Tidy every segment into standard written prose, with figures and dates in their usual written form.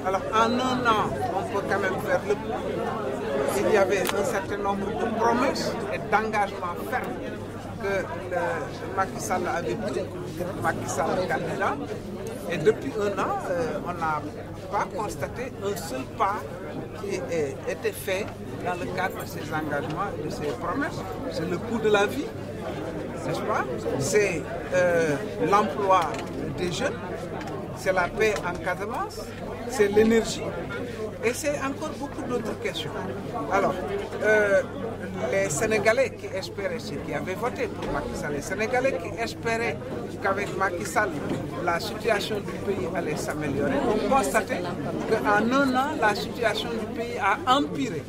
Alors, en un an, on peut quand même faire le point. Il y avait un certain nombre de promesses et d'engagements fermes que Macky Sall avait pris, Macky Sall candidat. Et depuis un an, on n'a pas constaté un seul pas qui ait été fait dans le cadre de ces engagements et de ces promesses. C'est le coût de la vie, n'est-ce pas? C'est l'emploi des jeunes, c'est la paix en Casamance, c'est l'énergie et c'est encore beaucoup d'autres questions. Alors, les Sénégalais qui espéraient, ceux qui avaient voté pour Macky Sall, les Sénégalais qui espéraient qu'avec Macky Sall, la situation du pays allait s'améliorer, ont constaté qu'en un an, la situation du pays a empiré.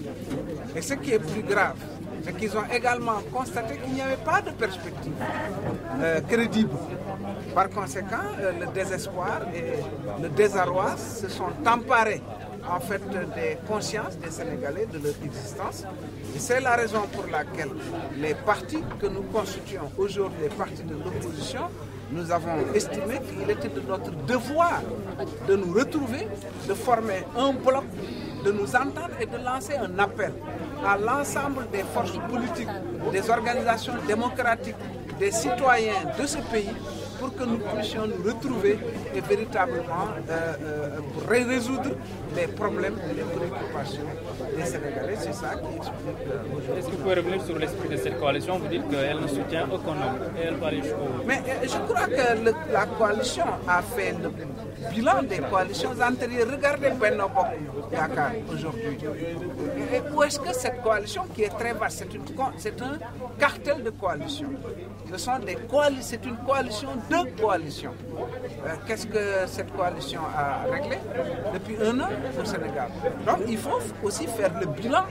Et ce qui est plus grave, c'est qu'ils ont également constaté qu'il n'y avait pas de perspective crédible. Par conséquent, le désespoir et le désarroi se sont emparés en fait des consciences des Sénégalais, de leur existence. Et c'est la raison pour laquelle les partis que nous constituons aujourd'hui, les partis de l'opposition, nous avons estimé qu'il était de notre devoir de nous retrouver, de former un bloc, de nous entendre et de lancer un appel à l'ensemble des forces politiques, des organisations démocratiques, des citoyens de ce pays, pour que nous puissions nous retrouver et véritablement pour résoudre les problèmes et les préoccupations des Sénégalais. C'est ça qui explique aujourd'hui. Est-ce que vous pouvez revenir sur l'esprit de cette coalition? Vous dites qu'elle ne soutient aucun homme et elle parle jusqu'au... Mais je crois que la coalition a fait le bilan des coalitions antérieures. Regardez Benno Bokk Yakaar aujourd'hui. Et où est-ce que cette coalition, qui est très vaste, c'est un cartel de coalition. C'est une coalition de coalitions. Qu'est-ce que cette coalition a réglé depuis un an au Sénégal? Donc il faut aussi faire le bilan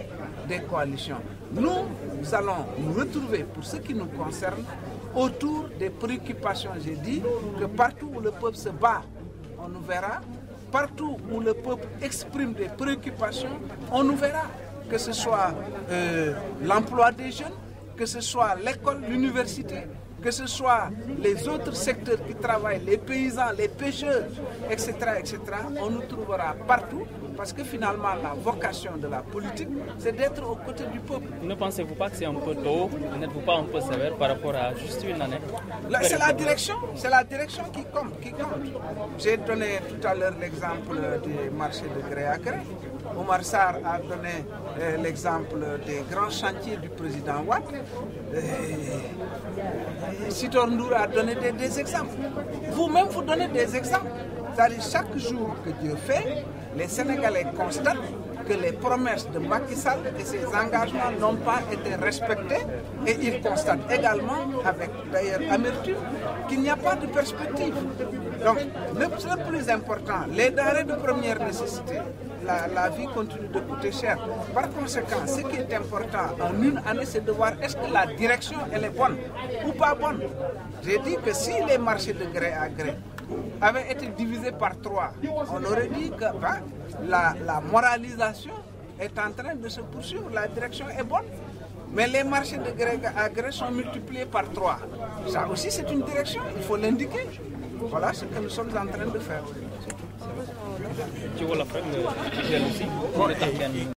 des coalitions. Nous allons nous retrouver, pour ce qui nous concerne, autour des préoccupations. J'ai dit que partout où le peuple se bat, on nous verra. Partout où le peuple exprime des préoccupations, on nous verra. Que ce soit l'emploi des jeunes, que ce soit l'école, l'université, que ce soit les autres secteurs qui travaillent, les paysans, les pêcheurs, etc., etc., on nous trouvera partout, parce que finalement, la vocation de la politique, c'est d'être aux côtés du peuple. Ne pensez-vous pas que c'est un peu tôt? N'êtes-vous pas un peu sévère par rapport à juste une année? C'est la direction qui compte. J'ai donné tout à l'heure l'exemple des marchés de gré à gré. Omar Sarr a donné l'exemple des grands chantiers du président Wade. Sitor Ndour a donné des exemples. Vous-même, vous donnez des exemples. C'est-à-dire, chaque jour que Dieu fait, les Sénégalais constatent que les promesses de Macky Sall et ses engagements n'ont pas été respectés. Et ils constatent également, avec d'ailleurs amertume, qu'il n'y a pas de perspective. Donc, le plus important, les denrées de première nécessité, la vie continue de coûter cher. Par conséquent, ce qui est important en une année, c'est de voir est-ce que la direction elle est bonne ou pas bonne. J'ai dit que si les marchés de gré à gré avaient été divisés par 3, on aurait dit que la moralisation est en train de se poursuivre, la direction est bonne. Mais les marchés de gré à gré sont multipliés par 3. Ça aussi, c'est une direction, il faut l'indiquer. Voilà ce que nous sommes en train de faire.